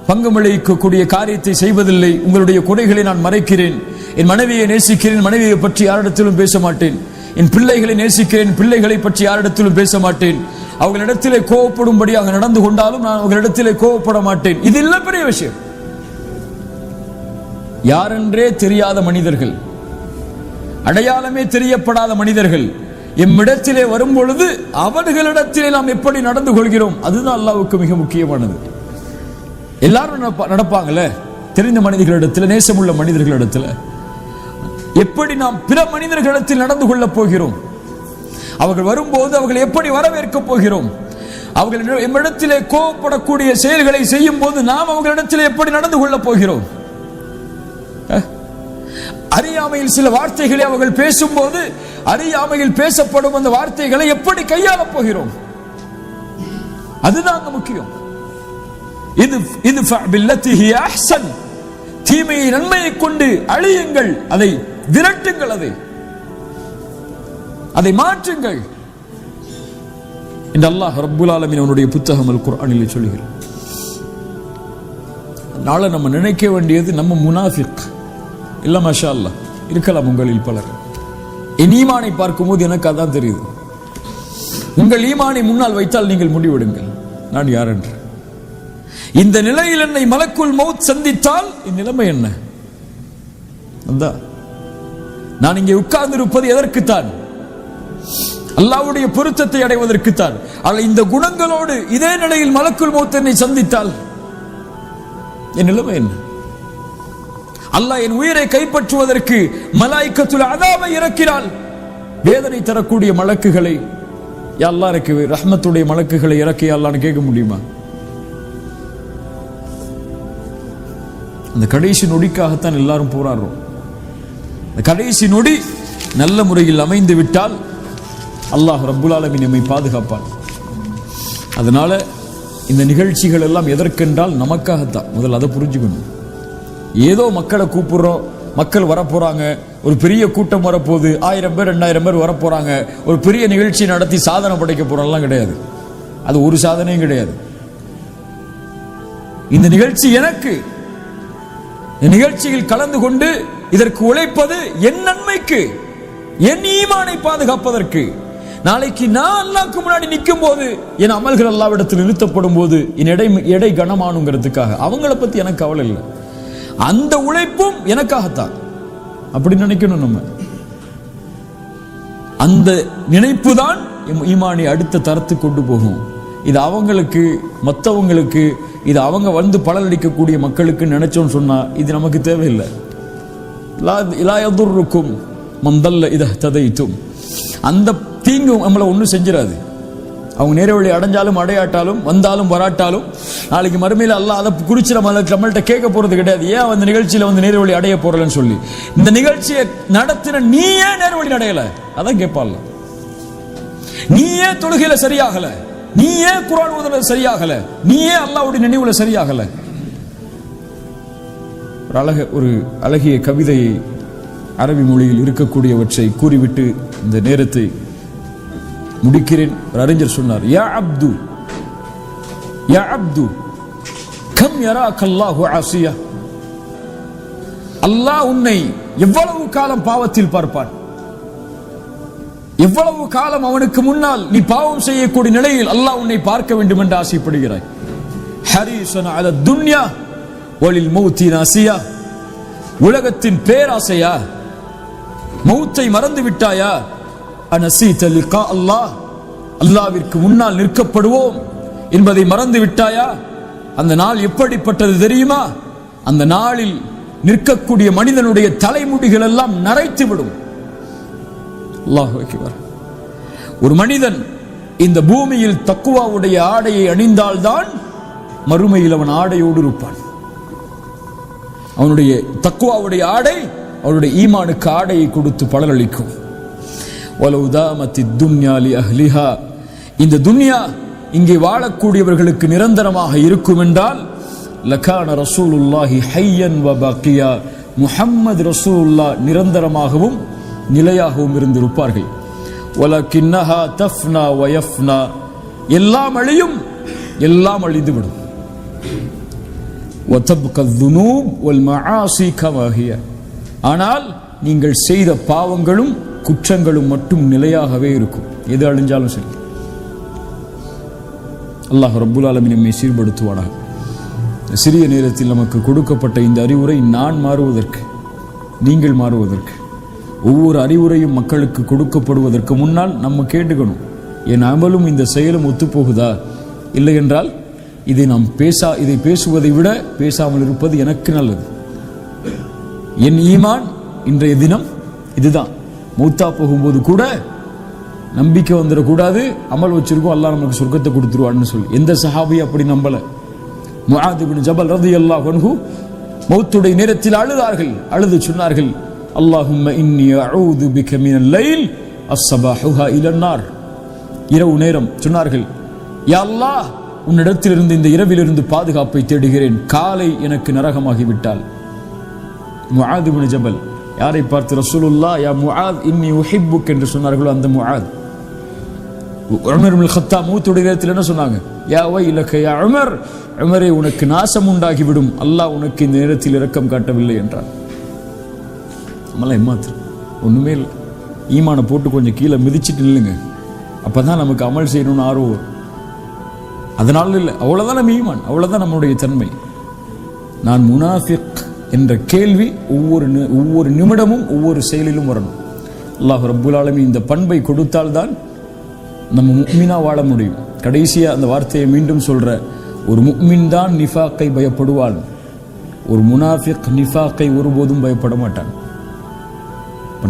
பங்கமளிக்கக்கூடிய காரியத்தை செய்வதில்லை, உங்களுடைய குறைகளை நான் மறைக்கிறேன், என் மனைவியை நேசிக்கிறேன், மனைவியை பற்றி யாரிடத்திலும் பேச மாட்டேன், என் பிள்ளைகளை நேசிக்கிறேன், பிள்ளைகளை பற்றி யாரிடத்திலும் பேச மாட்டேன், அவர்களிடத்திலே கோவப்படும்படி அவங்க நடந்து கொண்டாலும் நான் அவர்களிடத்திலே கோவப்பட மாட்டேன், இது இல்ல பெரிய விஷயம். யாரென்றே தெரியாத மனிதர்கள், அடையாளமே தெரியப்படாத மனிதர்கள் எம்மிடத்திலே வரும் பொழுது அவர்களிடத்திலே நாம் எப்படி நடந்து கொள்கிறோம், அதுதான் அல்லாஹ்வுக்கு மிக முக்கியமானது. எல்லாரும் நடப்பாங்கல்ல, தெரிந்த மனிதர்களிடத்தில், நேசமுள்ள மனிதர்களிடத்தில், எப்படி நாம் பிற மனிதர்களிடத்தில் நடந்து கொள்ளப் போகிறோம், அவர்கள் வரும்போது அவர்கள் எப்படி வரவேற்க போகிறோம், அவர்கள் எம்மிடத்திலே கோபப்படக்கூடிய செயல்களை செய்யும் போது நாம் அவர்களிடத்தில் எப்படி நடந்து கொள்ளப் போகிறோம், அறியாமையில் சில வார்த்தைகளை அவர்கள் பேசும்போது அறியாமையில் பேசப்படும் அந்த வார்த்தைகளை எப்படி கையாளப் போகிறோம், அதுதான் முக்கியம். இத்ஃபா பில்லத்தி ஹிய அஹ்ஸன், தீமையை நன்மையை கொண்டு அழியுங்கள், அதை விரட்டுங்கள், அதை மாற்றுங்கள் என்று அல்லாஹ் ரப்புல் ஆலமீன் அவனுடைய புத்தகம் அல் குர்ஆனிலே சொல்கிறார். நாளை நம்ம நினைக்க வேண்டியது நம்ம முனாஃபிக் இல்ல, மாஷா அல்லாஹ் இருக்கலாம் உங்களில் பலர். என் ஈமானை பார்க்கும்போது எனக்கு அதான் தெரியுது. உங்கள் ஈமானை முன்னால் வைத்தால் நீங்கள் முடிவெடுங்கள் நான் யார் என்று. இந்த நிலையில் என்னை மலக்குல் மௌத் சந்தித்தால் இந்நிலைமை என்ன? நான் இங்கே உட்கார்ந்து இருப்பது எதற்குத்தான்? அல்லாஹ்வுடைய பொருத்தத்தை அடைவதற்குத்தான். ஆனால் இந்த குணங்களோடு இதே நிலையில் மலக்குல் மௌத் என்னை சந்தித்தால் என் நிலைமை என்ன? அல்லாஹ் என் உயிரை கைப்பற்றுவதற்கு மலாயிக்கத்துல் அதாபை இறக்கினால், வேதனை தரக்கூடிய மலக்குகளை யா அல்லாஹ் இறக்கி, ரஹ்மத்துடைய மலக்குகளை இறக்கி அல்லாஹ்னு கேட்க முடியுமா? அந்த கடைசி நொடிக்காகத்தான் எல்லாரும் போராடுறோம். அந்த கடைசி நொடி நல்ல முறையில் அமைந்து விட்டால் அல்லாஹ் ரப்புல் ஆலமீன் நம்மை பாதுகாப்பான். அதனால இந்த நிகழ்ச்சிகள் எல்லாம் எதற்கென்றால் நமக்காகத்தான். முதல்ல அதை புரிஞ்சுக்கணும். ஏதோ மக்களை கூப்பிடுறோம், மக்கள் வரப்போறாங்க, ஒரு பெரிய கூட்டம் வரப்போகுது, 1000 பேர் 2000 பேர் வரப்போறாங்க, ஒரு பெரிய நிகழ்ச்சி நடத்தி சாதனை படைக்க போறோம்லாம் கிடையாது. அது ஒரு சாதனையும் கிடையாது. இந்த நிகழ்ச்சி எனக்கு, நிகழ்ச்சியில் கலந்து கொண்டு இதற்கு உழைப்பது என் நன்மைக்கு, என் ஈமானை பாதுகாப்பதற்கு. நாளைக்கு நான் அல்லாஹ்வுக்கு முன்னாடி நிற்கும் போது என் அமல்கள் அல்லாஹ்விடத்தில் நிறுத்தப்படும் போது என் எடை கனமானுங்கிறதுக்காக அவங்கள பத்தி எனக்கு கவலை இல்லை. அந்த உழைப்பும் எனக்காகத்தான், அப்படி நினைக்கணும் நம்ம. அந்த நினைப்பு தான் ஈமானை அடுத்த தரத்துக்கு கொண்டு போகும். இது அவங்களுக்கு, மற்றவங்களுக்கு, இது அவங்க வந்து பலனளிக்கக்கூடிய மக்களுக்கு நினைச்சோன்னு சொன்னா இது நமக்கு தேவையில்லை. லா யதுர்ருக்கும் மன் தல்ல இதா ஹததைதும், அந்த தீங்கு நம்மளை ஒன்றும் செஞ்சிடாது. அவங்க நேர வழி அடைஞ்சாலும் அடையாட்டாலும் வந்தாலும் வராட்டாலும் நாளைக்கு மறுமையில் அல்லாஹ் அதை குறிச்சு நம்மள்கிட்ட கேட்க போறது கிடையாது. ஏன் அந்த நிகழ்ச்சியில வந்து நேர வழி அடைய போறலன்னு சொல்லி. இந்த நிகழ்ச்சியை நடத்தின நீ ஏன் நேர வழி அடையல, அதான் கேட்பான்ல. நீ ஏன் தொழுகையில சரியாகல, நீ ஏன் குர்ஆன் ஓதுறது சரியாகல, நீ ஏன் அல்லாஹ்வுடைய நினைவுல சரியாகல. ஒரு அழகிய கவிதையை அரபி மொழியில் இருக்கக்கூடியவற்றை கூறிவிட்டு இந்த நேரத்தை முடிக்கிறேன். ஒரு அறிஞர் சொன்னார், யா அப்து யா அப்து கம் யராக அல்லாஹு ஆசியா, அல்லாஹ் உன்னை எவ்வளவு காலம் பாவத்தில் பார்ப்பான், எவ்வளவு காலம் அவனுக்கு முன்னால் நீ பாவம் செய்யக்கூடிய நிலையில் அல்லாஹ் உன்னை பார்க்க வேண்டும் என்று ஆசைப்படுகிறாய். ஹரீஸன் அல துன்யா வலில் மௌத்தி நாசியா, உலகத்தின் பேராசையா, மௌத்தை மறந்து விட்டாயா? அனசீத லிகா அல்லாஹ், அல்லாஹ்விற்கு முன்னால் நிற்கப்படுவோம் என்பதை மறந்து விட்டாயா? அந்த நாள் எப்படிப்பட்டது தெரியுமா? அந்த நாளில் நிற்கக்கூடிய மனிதனுடைய தலைமுடிகள் எல்லாம் நரைத்து விடும். அல்லாஹ் அக்பர். ஒரு மனிதன் இந்த பூமியில் தக்குவாவுடைய ஆடையை அணிந்தால்தான் மறுமையில் அவன் ஆடையோடு இருப்பான். அவனுடைய தக்குவாவுடைய ஆடை அவனுடைய ஈமானுக்கு ஆடையை கொடுத்து பலனளிக்கும். வலௌ தாமத்தி துன்யா லி அஹ்லிஹா, இந்த துன்யா இங்கே வாழக்கூடியவர்களுக்கு நிரந்தரமாக இருக்கும் என்றால் லகான ரசூலுல்லாஹி ஹய்யன் வ பாக்கியா, முஹம்மது ரசூலுல்லாஹ் நிரந்தரமாகவும் நிலையாகவும் இருந்திருப்பார்கள். வலக்கின்னஹா தஃப்னா வ யஃப்னா, எல்லாம் அழியும், எல்லாம் அழிந்துவிடும். வதப்க الذنوب والمعاصي كما هي, ஆனால் நீங்கள் செய்த பாவங்களும் குற்றங்களும் மட்டும் நிலையாகவே இருக்கும். எது அழிஞ்சாலும் சரி. அல்லாஹ் ரப்புல் ஆலமீன் நம்மை சீர்படுத்துவானாக. சிறிய நேரத்தில் நமக்கு கொடுக்கப்பட்ட இந்த அறிவுரை நான் மாறுவதற்கு, நீங்கள் மாறுவதற்கு, ஒவ்வொரு அறிவுரையும் மக்களுக்கு கொடுக்கப்படுவதற்கு முன்னால் நம்ம கேட்டுக்கணும், என் அமலும் இந்த செயலும் ஒத்துப்போகுதா? இல்லை என்றால் இதை பேசுவதை விட பேசாமல் இருப்பது எனக்கு நல்லது. என் ஈமான் இன்றைய தினம் இதுதான். மௌத்தா போகும்போது கூட நம்பிக்கை வந்துடக்கூடாது, அமல் வச்சிருக்கோம் அல்லாஹ் நமக்கு சொர்க்கத்தை கொடுத்துருவான்னு சொல்லி. எந்த சஹாபி அப்படி நம்பல? முஆத் இப்னு ஜபல் ரலியல்லாஹு அன்ஹு மௌத்துடைய நேரத்தில் அழுதார்கள். அழுது சொன்னார்கள், அல்லாஹும்ம இன்னி அஊது பிக மினல் லைல் அஸ்ஸபாஹுஹா இலன் நார். இரவு நேரம் சொன்னார்கள், யா அல்லாஹ், உன்னிடத்திலிருந்து இந்த இரவிலிருந்து பாதுகாப்பை தேடுகிறேன், காலை எனக்கு நரகமாகிவிட்டால். முஆத் இப்னு ஜபல் யாரை பார்த்து ரசூலுல்லாஹ் யா முஆத் இன்னி உஹிப்புக் என்று சொன்னார்களோ அந்த முஆத். உமர் இப்னு கத்தாப் மௌத்துடைய நேரத்தில் என்ன சொன்னாங்க? யா வைலக யா உமர், உமரே உனக்கு நாசம் உண்டாகிவிடும், அல்லாஹ் உனக்கு இந்த நேரத்தில் இரக்கம் காட்டவில்லை என்றார். நம்மளாம் ஏமாத்து ஒண்ணுமே இல்லை. ஈமானை போட்டு கொஞ்சம் கீழே மிதிச்சிட்டு நில்லுங்க, அப்பதான் நமக்கு அமல் செய்யணும்னு ஆர்வம் வரும். அதனால இல்லை, அவ்வளவுதான் நம்ம ஈமான், அவ்வளவுதான் நம்முடைய தன்மை. நான் முனாஃபிக் என்ற கேள்வி ஒவ்வொரு நிமிடமும் ஒவ்வொரு செயலிலும் வரணும். அல்லாஹ் ரப்புல் ஆலமீன் இந்த பண்பை கொடுத்தால்தான் நம்ம முஃமினா வாழ முடியும். கடைசியா அந்த வார்த்தையை மீண்டும் சொல்ற, ஒரு முஃமின் தான் நிஃபாக்கை பயப்படுவான், ஒரு முனாஃபிக் நிஃபாக்கை ஒருபோதும் பயப்பட மாட்டான்.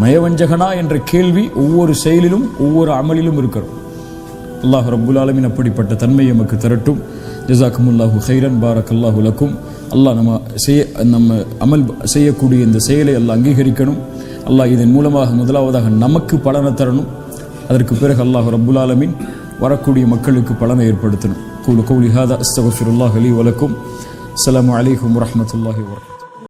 நயவஞ்சகனா என்ற கேள்வி ஒவ்வொரு செயலிலும் ஒவ்வொரு அமலிலும் இருக்கிறோம். அல்லாஹ் ரப்புல் ஆலமீன் அப்படிப்பட்ட தன்மை நமக்கு தரட்டும். ஜஸாக்குமுல்லாஹு கைரன், பாரக்கல்லாஹு லக்கும். அல்லாஹ் நம்ம அமல் செய்யக்கூடிய இந்த செயலை அல்லாஹ் அங்கீகரிக்கணும். அல்லாஹ் இதன் மூலமாக முதலாவதாக நமக்கு பலனை தரணும். அதற்கு பிறகு அல்லாஹ் ரப்புல் ஆலமீன் வரக்கூடிய மக்களுக்கு பலனை ஏற்படுத்தணும். கூலு கௌலி ஹாதா அஸ்தக்ஃபிருல்லாஹ் லீ வ லக்கும். அஸ்ஸலாமு அலைக்கும் வரஹ்மத்துல்லாஹி வபரகாத்துஹு.